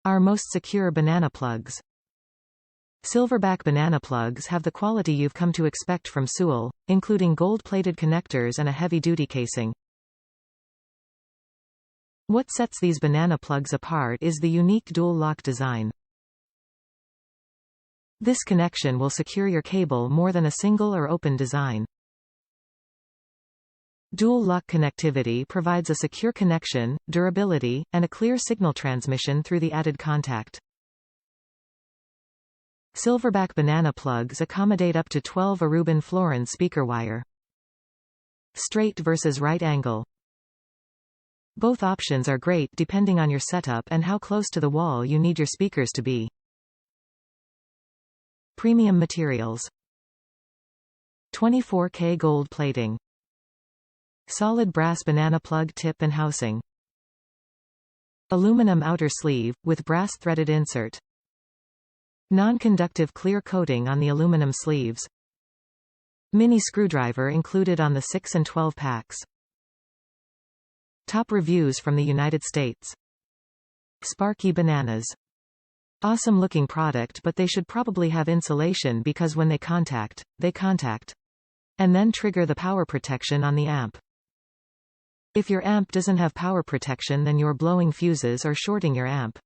Our most secure banana plugs. Silverback banana plugs have the quality you've come to expect from Sewell, including gold-plated connectors and a heavy-duty casing. What sets these banana plugs apart is the unique dual-lock design. This connection will secure your cable more than a single or open design. Dual-lock connectivity provides a secure connection, durability, and a clear signal transmission through the added contact. Silverback banana plugs accommodate up to 12 Aruban Florin speaker wire. Straight versus right angle. Both options are great depending on your setup and how close to the wall you need your speakers to be. Premium materials. 24K gold plating. Solid brass banana plug tip and housing. Aluminum outer sleeve, with brass threaded insert. Non-conductive clear coating on the aluminum sleeves. Mini screwdriver included on the 6 and 12 packs. Top reviews from the United States. Sparky bananas. Awesome looking product, but they should probably have insulation because when they contact, and then trigger the power protection on the amp. If your amp doesn't have power protection, then you're blowing fuses or shorting your amp.